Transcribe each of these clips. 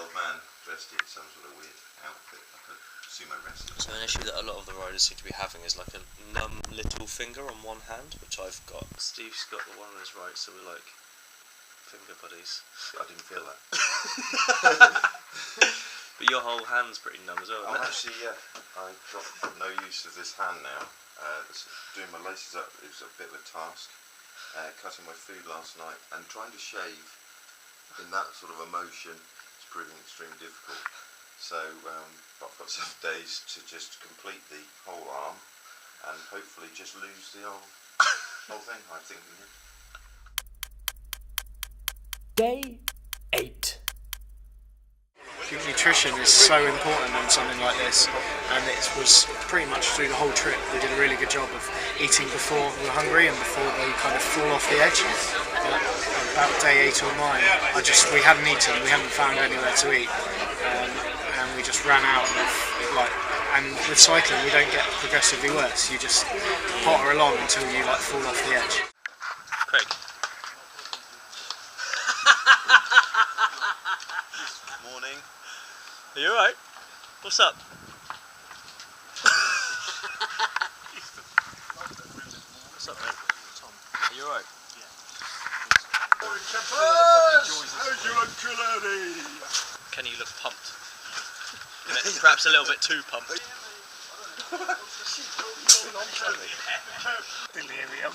old man dressed in some sort of weird outfit, like a sumo wrestler. So an issue that a lot of the riders seem to be having is like a numb little finger on one hand, which I've got. Steve's got the one on his right, so we're like finger buddies. I didn't feel that. But your whole hand's pretty numb as well, isn't it? Actually, yeah. I've got no use of this hand now. Doing my laces up is a bit of a task. Cutting my food last night and trying to shave in that sort of emotion is proving extremely difficult. So I've got 7 days to just complete the whole arm and hopefully just lose the whole thing, I'm thinking. Day 8. Nutrition is so important on something like this, and it was pretty much through the whole trip we did a really good job of eating before we were hungry and before we kind of fall off the edge. But about day 8 or 9, we hadn't eaten, we hadn't found anywhere to eat, and we just ran out of and with cycling we don't get progressively worse, you just potter along until you fall off the edge. Craig. Morning. Are you alright? What's up? What's up, mate? Tom. Are you alright? Yeah. How's your Uncle Eddie? Kenny, you look pumped. Perhaps a little bit too pumped. Delirium.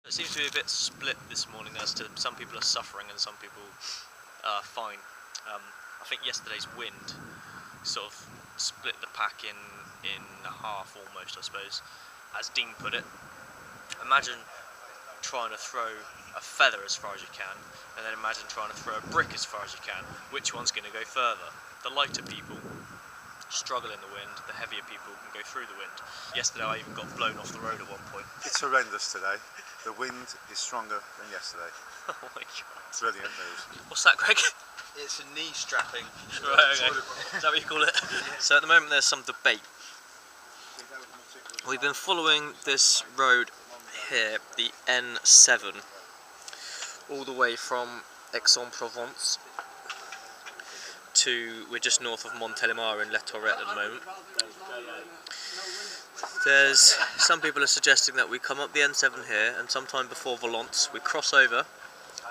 It seems to be a bit split this morning as to some people are suffering and some people are fine. I think yesterday's wind sort of split the pack in half almost, I suppose. As Dean put it, imagine trying to throw a feather as far as you can, and then imagine trying to throw a brick as far as you can. Which one's going to go further? The lighter people struggle in the wind, the heavier people can go through the wind. Yesterday I even got blown off the road at one point. It's horrendous today. The wind is stronger than yesterday. Oh my god. Brilliant news. What's that, Greg? It's a knee strapping. Right, okay. Is that what you call it? So at the moment there's some debate. We've been following this road here, the N7, all the way from Aix-en-Provence to, we're just north of Montélimar in Les Tourettes at the moment. There's some people are suggesting that we come up the N7 here and sometime before Valence we cross over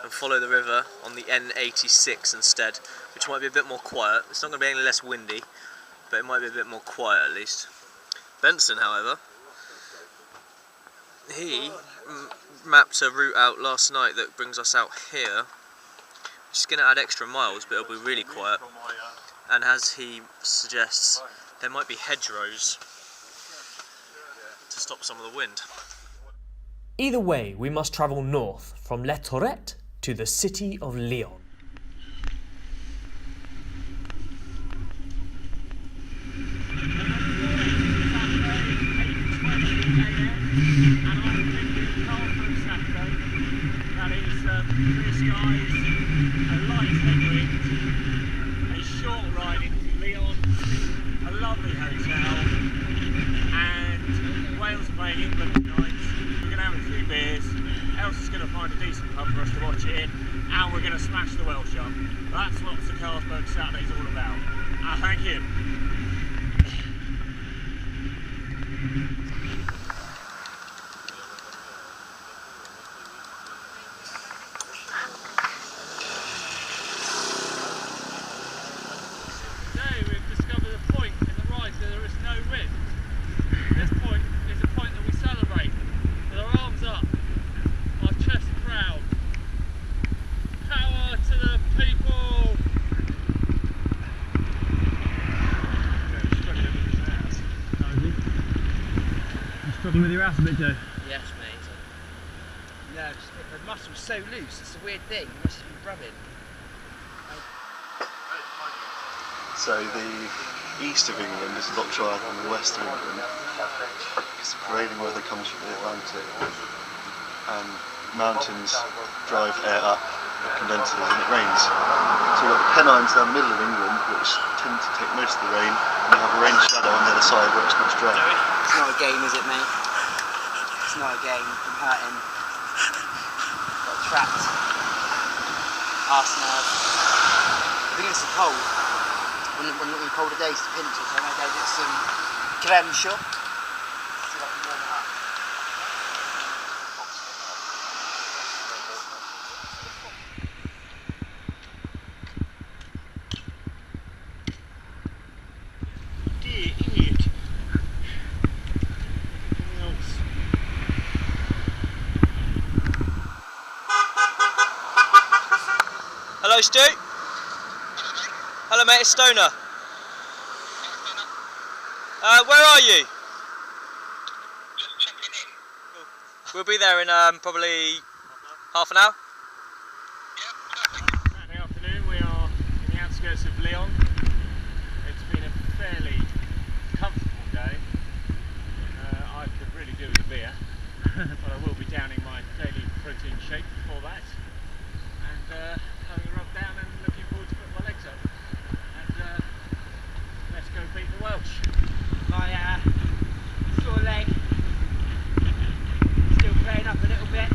and follow the river on the N86 instead, which might be a bit more quiet. It's not going to be any less windy, but it might be a bit more quiet at least. Benson, however, he mapped a route out last night that brings us out here. It's going to add extra miles, but it'll be really quiet. And as he suggests, there might be hedgerows to stop some of the wind. Either way, we must travel north from Les Tourettes to the city of Lyon. That is clear skies, a light headwind, a short ride into Lyon, a lovely hotel, and Wales are playing England tonight. We're going to have a few beers, else is going to find a decent pub for us to watch it in, and we're going to smash the Welsh up. That's what the Carlsberg Saturday's all about. Thank you. With your ass a bit, Joe? Yes, mate. No, the muscle's so loose, it's a weird thing, you must have been rubbing. So the east of England is a lot drier than the west of England, because the prevailing weather comes from the Atlantic, and mountains drive air up condensers and it rains. So we've got the Pennines down the middle of England, which tend to take most of the rain, and you have a rain shadow on the other side where it's much drier. It's not a game, is it, mate? It's not a game. I'm hurting. Got trapped. Arse nerve. I think it's cold. When colder days to pinch it, so I might go get some creme shop. See if I can warm it up. Dear idiot. Else. Hello, Stu. Hello, mate. It's Stoner. Where are you? Just checking in. We'll be there in probably half an hour. Saturday afternoon, we are in the outskirts of Lyon. It's been a fairly comfortable day. I could really do with a beer, but I will be downing my daily protein shake before that, and having a rub down and looking forward to putting my legs up. And let's go beat the Welsh. My sore leg still playing up a little bit.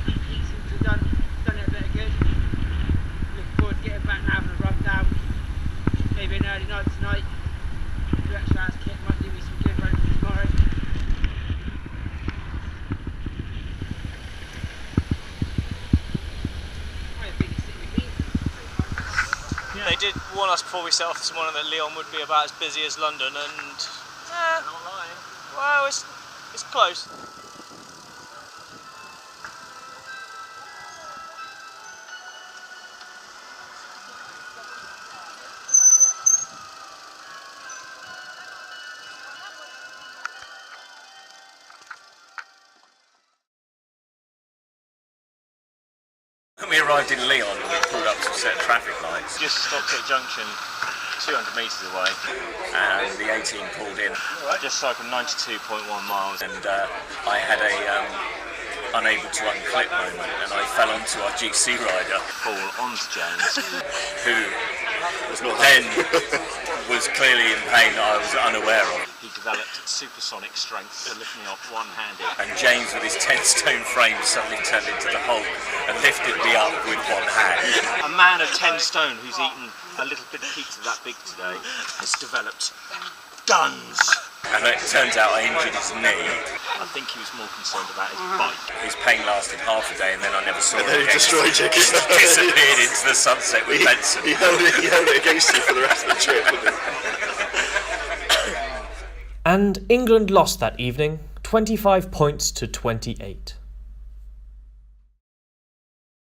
Heat seems to have done it a bit of good. Looking forward to getting back now and a rub down. Maybe an early night tonight. 2 extra hours kit might do me some good ready for tomorrow. They did warn us before we set off this morning that Lyon would be about as busy as London, and Not lying. well, it's close. When we arrived in Lyon, we pulled up to set traffic lights, Just stopped at a junction 200 metres away. and the 18 pulled in, Just cycled 92.1 miles. and I had a unable to unclip moment, and I fell onto our GC rider, Fall onto James. who then was clearly in pain that I was unaware of. He developed supersonic strength for lifting off one-handed. And James, with his 10-stone frame, suddenly turned into the Hulk and lifted me up with one hand. A man of 10 stone who's eaten a little bit of pizza that big today has developed guns. And it turns out I injured his knee. I think he was more concerned about his bike. His pain lasted half a day, and then I never saw And him then he again. destroyed you. Disappeared into the sunset with Benson. He held it against you for the rest of the trip, didn't he? And England lost that evening, 25 points to 28.